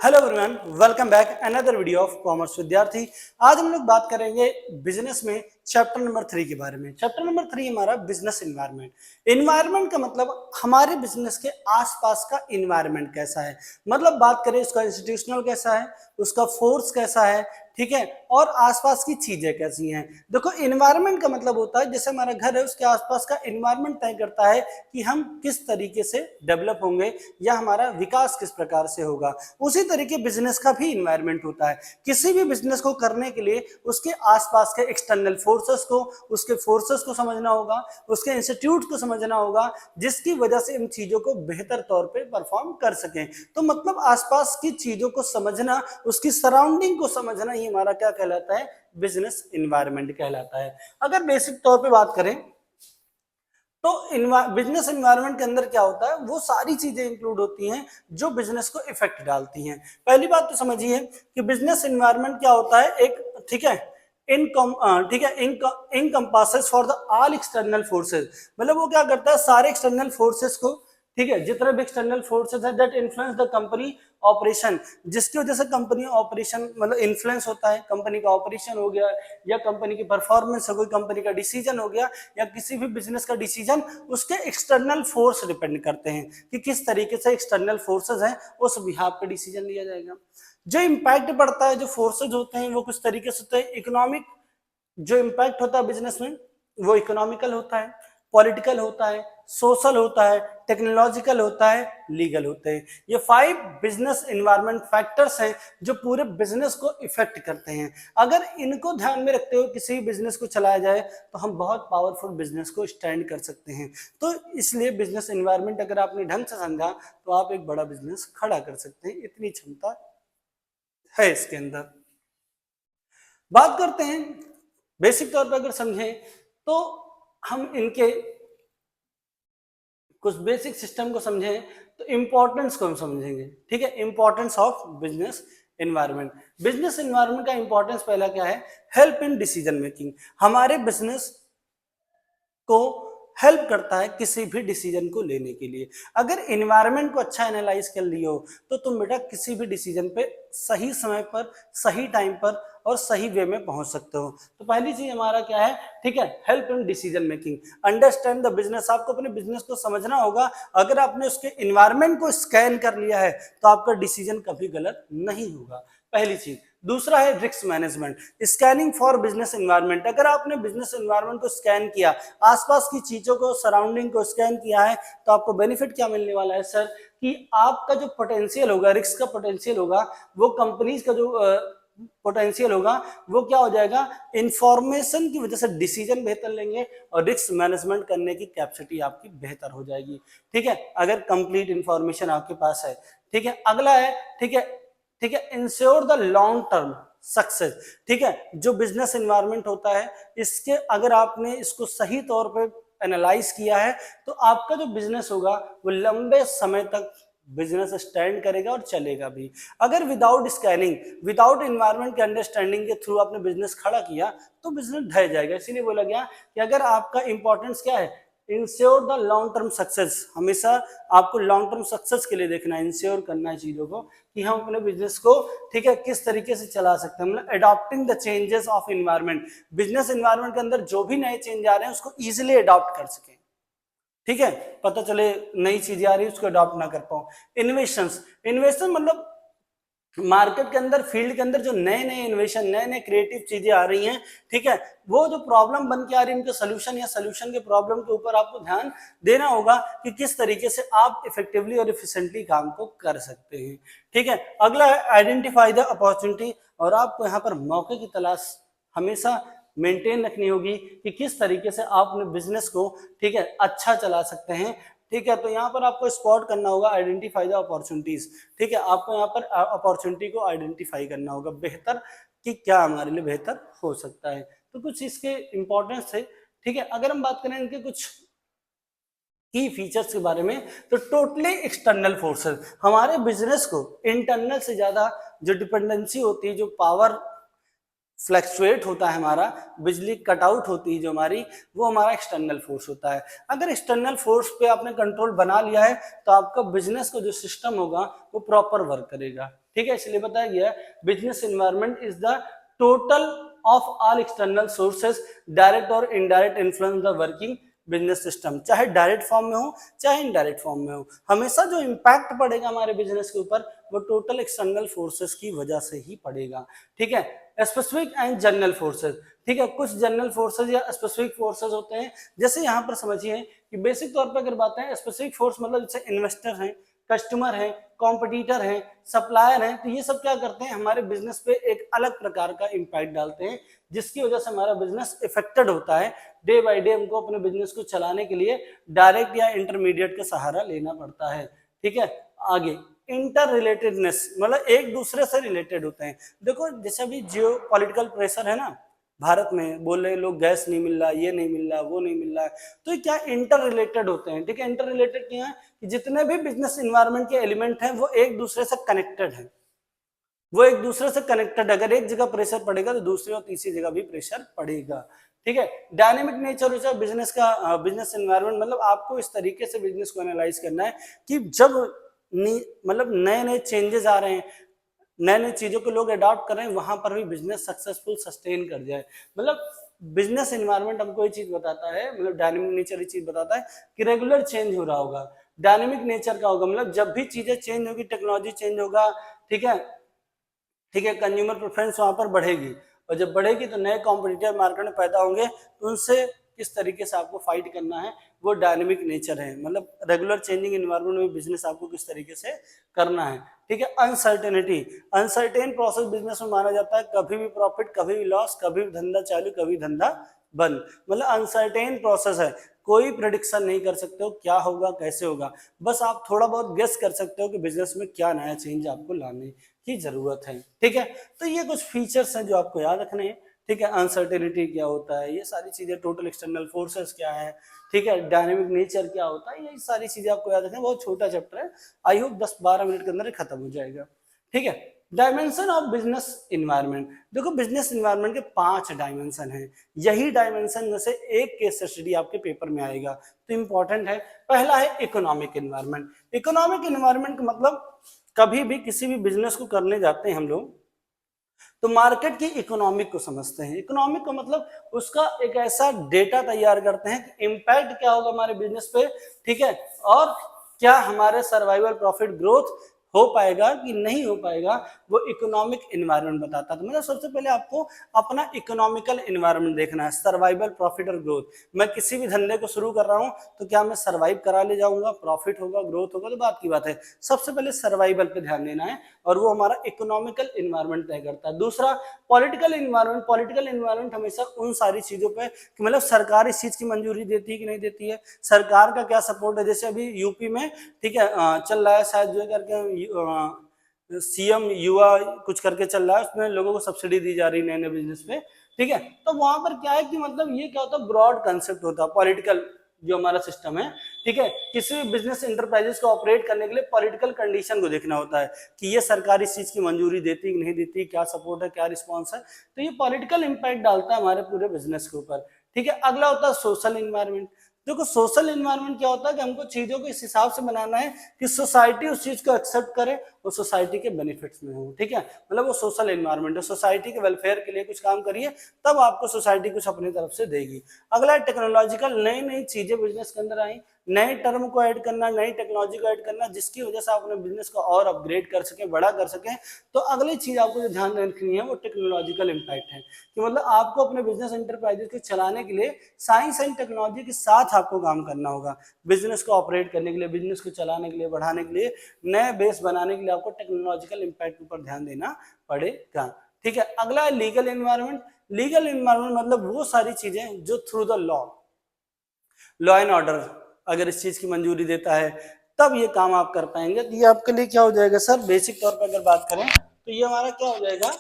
Hello everyone, welcome back another video of commerce विद्यार्थी। आज हम लोग बात करेंगे बिजनेस में चैप्टर नंबर 3 के बारे में। चैप्टर नंबर 3 हमारा बिजनेस एनवायरनमेंट। एनवायरनमेंट का मतलब हमारे बिजनेस के आसपास का एनवायरनमेंट कैसा है, मतलब बात करें उसका इंस्टीट्यूशनल कैसा है, उसका फोर्स कैसा है, ठीक है, और आसपास की चीजें कैसी हैं। देखो, एनवायरनमेंट का मतलब होता है जैसे हमारा घर है उसके आसपास का एनवायरनमेंट तय करता है कि हम किस तरीके से डेवलप होंगे या हमारा विकास किस प्रकार से होगा। उसी तरीके बिजनेस का भी एनवायरनमेंट होता है। किसी भी बिजनेस को करने के लिए उसके आसपास के एक्सटर्नल फोर्सेस को, उसके फोर्सेस को समझना होगा, उसके इंस्टीट्यूट को समझना होगा, जिसकी वजह से इन चीजों को बेहतर तौर पे परफॉर्म कर सकें। तो मतलब आसपास की चीजों को समझना, उसकी सराउंडिंग को समझना, ये हमारा क्या कहलाता है, बिजनेस एनवायरनमेंट कहलाता है। अगर बेसिक तौर पे बात करें तो बिजनेस एनवायरनमेंट के अंदर क्या होता है, वो सारी चीजें इंक्लूड होती हैं जो बिजनेस को इफेक्ट डालती हैं। पहली बात तो समझिए कि बिजनेस एनवायरनमेंट क्या होता है, एक ठीक है encompasses for the all external forces. मतलब वो क्या करता है, सारे एक्सटर्नल फोर्सेस को, ठीक है, जितने भी एक्सटर्नल फोर्सेस है that influence the company operation, जिसकी वजह से कंपनी ऑपरेशन मतलब इन्फ्लुएंस होता है, कंपनी का ऑपरेशन हो गया या कंपनी की परफॉर्मेंस हो गई, कंपनी का डिसीजन हो गया या किसी भी बिजनेस का डिसीजन, उसके एक्सटर्नल फोर्स डिपेंड करते हैं कि किस तरीके से एक्सटर्नल फोर्सेस हैं उस बिहाफ पे डिसीजन लिया जाएगा। जो इम्पैक्ट पड़ता है, जो फोर्सेज होते हैं वो कुछ तरीके से होते हैं। इकोनॉमिक जो इम्पैक्ट होता है बिजनेस में वो इकोनॉमिकल होता है, पॉलिटिकल होता है, सोशल होता है, टेक्नोलॉजिकल होता है, लीगल होते हैं। ये 5 बिजनेस एनवायरनमेंट फैक्टर्स हैं जो पूरे बिजनेस को इफेक्ट करते हैं। अगर इनको ध्यान में रखते हुए किसी बिजनेस को चलाया जाए तो हम बहुत पावरफुल बिजनेस को स्टैंड कर सकते हैं। तो इसलिए बिजनेस एनवायरनमेंट अगर आपने ढंग से समझा तो आप एक बड़ा बिजनेस खड़ा कर सकते हैं, इतनी क्षमता है इसके अंदर। बात करते हैं बेसिक तौर पर, अगर समझें तो हम इनके कुछ बेसिक सिस्टम को समझें तो इंपॉर्टेंस को हम समझेंगे। ठीक है, importance of business environment. Business environment का इंपॉर्टेंस पहला क्या है, हेल्प इन डिसीजन मेकिंग। हमारे बिजनेस को हेल्प करता है किसी भी डिसीजन को लेने के लिए। अगर एनवायरनमेंट को अच्छा एनालाइज कर लियो तो तुम बेटा किसी भी डिसीजन पे सही समय पर, सही टाइम पर और सही वे में पहुंच सकते हो। तो पहली चीज हमारा क्या है, ठीक है, help in decision making. Understand the business. आपको अपने बिजनेस को समझना होगा। अगर आपने उसके एनवायरनमेंट को स्कैन कर लिया है तो आपका डिसीजन कभी गलत नहीं होगा, पहली चीज। दूसरा है risk management, scanning for business environment. अगर आपने बिजनेस एनवायरनमेंट को स्कैन किया, आसपास की चीजों को, सराउंडिंग को स्कैन किया है, तो आपको बेनिफिट क्या मिलने वाला है सर, कि आपका जो पोटेंशियल होगा, रिस्क का पोटेंशियल होगा, वो कंपनीज का जो पोटेंशियल होगा वो क्या हो जाएगा, इंफॉर्मेशन की वजह से डिसीजन बेहतर लेंगे और रिस्क मैनेजमेंट करने की कैपेसिटी आपकी बेहतर हो जाएगी। ठीक है, अगर कंप्लीट इंफॉर्मेशन आपके पास है। ठीक है, अगला है, ठीक है, ठीक है, ensure the long term success. ठीक है, जो बिजनेस एनवायरनमेंट होता है, इसके अगर आपने इसको सही तौर पे एनालाइज किया है तो आपका जो बिजनेस होगा वो लंबे समय तक बिजनेस स्टैंड करेगा और चलेगा भी। अगर विदाउट स्कैनिंग, विदाउट एनवायरनमेंट के अंडरस्टैंडिंग के थ्रू आपने बिजनेस खड़ा किया तो बिजनेस ढह जाएगा। इसीलिए बोला गया कि अगर आपका इंपॉर्टेंस क्या है, ensure the long term success. हमेशा आपको लॉन्ग टर्म सक्सेस के लिए देखना है, इंश्योर करना है चीजों को कि हम अपने बिजनेस को, ठीक है, किस तरीके से चला सकते हैं। मतलब adopting the changes of environment. Business environment के अंदर जो भी नए चेंज आ रहे हैं उसको इजिली अडॉप्ट कर सकें। ठीक है, पता चले नई चीजें आ रही है उसको अडॉप्ट ना कर पाओ। इनोवेशंस, इनोवेशन मतलब मार्केट के अंदर, फील्ड के अंदर जो नए नए इन्वेशन, नए नए क्रिएटिव चीजें आ रही हैं, ठीक है, वो जो प्रॉब्लम बन के आ रही है उनके सोल्यूशन या सोल्यूशन के प्रॉब्लम के ऊपर आपको ध्यान देना होगा कि किस तरीके से आप इफेक्टिवली और इफिशिएंटली काम को कर सकते हैं। ठीक है, अगला है आइडेंटिफाई द अपॉर्चुनिटी। और आपको यहाँ पर मौके की तलाश हमेशा मेंटेन रखनी होगी कि किस तरीके से आप अपने बिजनेस को, ठीक है, अच्छा चला सकते हैं। ठीक है, तो यहाँ पर आपको स्पॉट करना होगा, आइडेंटिफाई द अपॉर्चुनिटीज। ठीक है, आपको यहाँ पर अपॉर्चुनिटी को आइडेंटिफाई करना होगा बेहतर कि क्या हमारे लिए बेहतर हो सकता है। तो कुछ इसके इंपॉर्टेंस है। ठीक है, अगर हम बात करें इनके कुछ की फीचर्स के बारे में तो टोटली एक्सटर्नल फोर्सेस। हमारे बिजनेस को इंटरनल से ज्यादा जो डिपेंडेंसी होती है, जो पावर फ्लक्चुएट होता है हमारा, बिजली कट आउट होती है जो हमारी, वो हमारा एक्सटर्नल फोर्स होता है। अगर एक्सटर्नल फोर्स पे आपने कंट्रोल बना लिया है तो आपका बिजनेस का जो सिस्टम होगा वो प्रॉपर वर्क करेगा। ठीक है, इसलिए बताया गया business environment is the total of all external sources direct और indirect influence the working business system, चाहे डायरेक्ट फॉर्म में हो चाहे इनडायरेक्ट फॉर्म में हो, हमेशा जो इम्पैक्ट पड़ेगा हमारे बिजनेस के ऊपर वो टोटल एक्सटर्नल फोर्सेस की वजह से ही पड़ेगा। ठीक है, स्पेसिफिक एंड जनरल फोर्सेस। ठीक है, कुछ जनरल फोर्सेस या स्पेसिफिक फोर्सेस होते हैं, जैसे यहाँ पर समझिए कि बेसिक तौर पर अगर बात है स्पेसिफिक फोर्स मतलब जैसे इन्वेस्टर हैं, कस्टमर हैं, कॉम्पिटिटर हैं, सप्लायर हैं, तो ये सब क्या करते हैं हमारे बिजनेस पे एक अलग प्रकार का इम्पैक्ट डालते हैं, जिसकी वजह से हमारा बिजनेस इफेक्टेड होता है। डे बाय डे हमको अपने बिजनेस को चलाने के लिए डायरेक्ट या इंटरमीडिएट का सहारा लेना पड़ता है। ठीक है, आगे इंटर रिलेटेडनेस मतलब एक दूसरे से रिलेटेड होते हैं। देखो जैसे अभी जियो पॉलिटिकल प्रेशर है ना, भारत में बोल रहे लोग गैस नहीं मिल रहा, ये नहीं मिल रहा, वो नहीं मिल रहा है, तो ये क्या इंटर रिलेटेड होते हैं। ठीक है, इंटर रिलेटेड क्या है कि जितने भी बिजनेस इन्वायरमेंट के एलिमेंट हैं वो एक दूसरे से कनेक्टेड है, वो एक दूसरे से कनेक्टेड। अगर एक जगह प्रेशर पड़ेगा तो दूसरी और तीसरी जगह भी प्रेशर पड़ेगा। ठीक है, डायनेमिक नेचर होता है बिजनेस का, बिजनेस एनवायरनमेंट मतलब आपको इस तरीके से बिजनेस को एनालाइज करना है कि जब मतलब नए नए चेंजेस आ रहे हैं, नए नए चीजों को लोग अडॉप्ट कर रहे हैं, वहां पर भी बिजनेस सक्सेसफुल सस्टेन कर जाए। मतलब बिजनेस एनवायरनमेंट हमको ये चीज बताता है, मतलब डायनेमिक नेचर ये चीज बताता है कि रेगुलर चेंज हो रहा होगा। डायनेमिक नेचर का होगा मतलब जब भी चीजें चेंज होगी, टेक्नोलॉजी चेंज होगा, ठीक है, ठीक है, कंज्यूमर प्रेफरेंस वहां पर बढ़ेगी, और जब बढ़ेगी तो नए कॉम्पिटिटर मार्केट में पैदा होंगे, तो उनसे किस तरीके से आपको फाइट करना है वो डायनेमिक नेचर है। मतलब रेगुलर चेंजिंग एनवायरनमेंट में बिजनेस आपको किस तरीके से करना है। ठीक है, अनसर्टेनिटी, अनसर्टेन प्रोसेस बिजनेस में माना जाता है, कभी भी प्रॉफिट कभी भी लॉस, कभी भी धंधा चालू कभी धंधा बंद, मतलब अनसर्टेन प्रोसेस है, कोई प्रेडिक्शन नहीं कर सकते हो क्या होगा कैसे होगा, बस आप थोड़ा बहुत गेस कर सकते हो कि बिजनेस में क्या नया चेंज आपको लाने की जरूरत है। ठीक है, तो ये कुछ फीचर्स हैं जो आपको याद रखने हैं। ठीक है, अनसर्टेनिटी क्या होता है, ये सारी चीजें, टोटल एक्सटर्नल फोर्सेस क्या है, ठीक है, डायनेमिक नेचर क्या होता है, ये सारी चीजें आपको याद रखना है। बहुत छोटा चैप्टर है, आई होप 10-12 मिनट के अंदर खत्म हो जाएगा। ठीक है, डायमेंशन ऑफ बिजनेस इन्वायरमेंट। देखो बिजनेस इन्वायरमेंट के 5 डायमेंशन हैं, यही डायमेंशन में से एक केस स्टडी आपके पेपर में आएगा तो इंपॉर्टेंट है। पहला है इकोनॉमिक इन्वायरमेंट। इकोनॉमिक इन्वायरमेंट का मतलब कभी भी किसी भी बिजनेस को करने जाते हैं हम लोग तो मार्केट की इकोनॉमिक को समझते हैं। इकोनॉमिक का मतलब उसका एक ऐसा डेटा तैयार करते हैं कि इम्पैक्ट क्या होगा हमारे बिजनेस पे, ठीक है, और क्या हमारे सर्वाइवल प्रॉफिट ग्रोथ हो पाएगा कि नहीं हो पाएगा, वो इकोनॉमिक एनवायरनमेंट बताता है। तो मतलब सबसे पहले आपको अपना इकोनॉमिकल एनवायरनमेंट देखना है, सर्वाइवल प्रॉफिट और ग्रोथ। मैं किसी भी धंधे को शुरू कर रहा हूं तो क्या मैं सर्वाइव करा ले जाऊंगा, प्रॉफिट होगा ग्रोथ होगा, तो बात की बात है। सबसे पहले सर्वाइवल पे ध्यान देना है और वो हमारा इकोनॉमिकल एनवायरनमेंट तय करता है। दूसरा पॉलिटिकल एनवायरनमेंट। पॉलिटिकल एनवायरनमेंट हमेशा उन सारी चीजों पे कि मतलब सरकार इस चीज की मंजूरी देती है कि नहीं देती है, सरकार का क्या सपोर्ट है। जैसे अभी यूपी में ठीक है चल रहा है शायद जो करके सीएम युवा कुछ करके चल रहा है, उसमें लोगों को सब्सिडी दी जा रही है नए नए बिजनेस पे। ठीक है, तो वहां पर क्या है कि मतलब ये क्या होता है, ब्रॉड कंसेप्ट होता है पॉलिटिकल जो हमारा सिस्टम है। ठीक है, किसी भी बिजनेस इंटरप्राइजेस को ऑपरेट करने के लिए पॉलिटिकल कंडीशन को देखना होता है कि ये सरकार इस चीज की मंजूरी देती कि नहीं देती, क्या सपोर्ट है क्या रिस्पॉन्स है, तो ये पॉलिटिकल इंपैक्ट डालता है हमारे पूरे बिजनेस के ऊपर। ठीक है, अगला होता है सोशल इन्वायरमेंट। देखो सोशल इन्वायरमेंट क्या होता है कि हमको चीजों को इस हिसाब से बनाना है कि सोसाइटी उस चीज को एक्सेप्ट करे और सोसाइटी के बेनिफिट्स में हो। ठीक है, मतलब वो सोशल इन्वायरमेंट है, सोसाइटी के वेलफेयर के लिए कुछ काम करिए तब आपको सोसाइटी कुछ अपनी तरफ से देगी। अगला टेक्नोलॉजिकल, नई नई चीजें बिजनेस के अंदर आई, नए टर्म को ऐड करना, नई टेक्नोलॉजी को ऐड करना, जिसकी वजह से आप अपने बिजनेस को और अपग्रेड कर सके, बड़ा कर सके। तो अगली चीज आपको जो ध्यान रखनी है वो टेक्नोलॉजिकल इम्पैक्ट है कि मतलब आपको अपने बिजनेस इंटरप्राइजेस को चलाने के लिए साइंस एंड टेक्नोलॉजी के साथ आपको काम करना होगा। बिजनेस को ऑपरेट करने के लिए, बिजनेस को चलाने के लिए, बढ़ाने के लिए, नए बेस बनाने के लिए आपको टेक्नोलॉजिकल इम्पैक्ट पर ध्यान देना पड़ेगा। ठीक है, अगला है लीगल एनवायरनमेंट। लीगल एनवायरनमेंट मतलब वो सारी चीजें जो through the law and order अगर इस चीज की मंजूरी देता है तब ये काम आप कर पाएंगे। तो ये आपके लिए क्या हो जाएगा सर, बेसिक तौर पर अगर बात करें तो ये हमारा क्या हो जाएगा,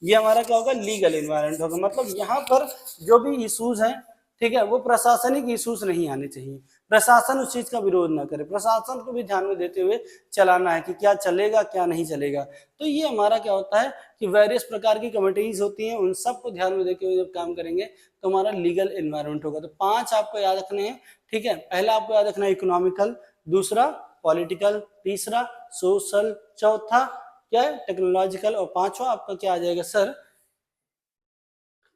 ये हमारा क्या होगा, लीगल एनवायरनमेंट होगा। मतलब यहाँ पर जो भी इश्यूज हैं, ठीक है, वो प्रशासनिक इश्यूज नहीं आने चाहिए। प्रशासन उस चीज का विरोध ना करे, प्रशासन को भी ध्यान में देते हुए चलाना है कि क्या चलेगा क्या नहीं चलेगा। तो ये हमारा क्या होता है कि वेरियस प्रकार की कमिटीज होती हैं, उन सबको ध्यान में देते हुए जब काम करेंगे तो हमारा लीगल एनवायरनमेंट होगा। तो 5 आपको याद रखने हैं, ठीक है। पहला आपको याद रखना है इकोनॉमिकल, दूसरा पॉलिटिकल, तीसरा सोशल, चौथा क्या है टेक्नोलॉजिकल, और पांचवा आपका क्या आ जाएगा सर,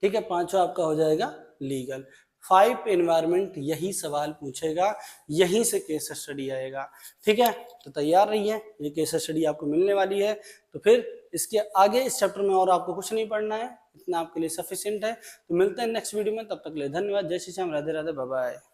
ठीक है, पांचवा आपका हो जाएगा लीगल। 5 एनवायरनमेंट यही सवाल पूछेगा, यहीं से केस स्टडी आएगा, ठीक है। तो तैयार रहिए, ये केस स्टडी आपको मिलने वाली है। तो फिर इसके आगे इस चैप्टर में और आपको कुछ नहीं पढ़ना है, इतना आपके लिए सफिशिएंट है। तो मिलते हैं नेक्स्ट वीडियो में, तब तक के लिए धन्यवाद। जय श्री श्याम, राधे राधे, बाय बाय।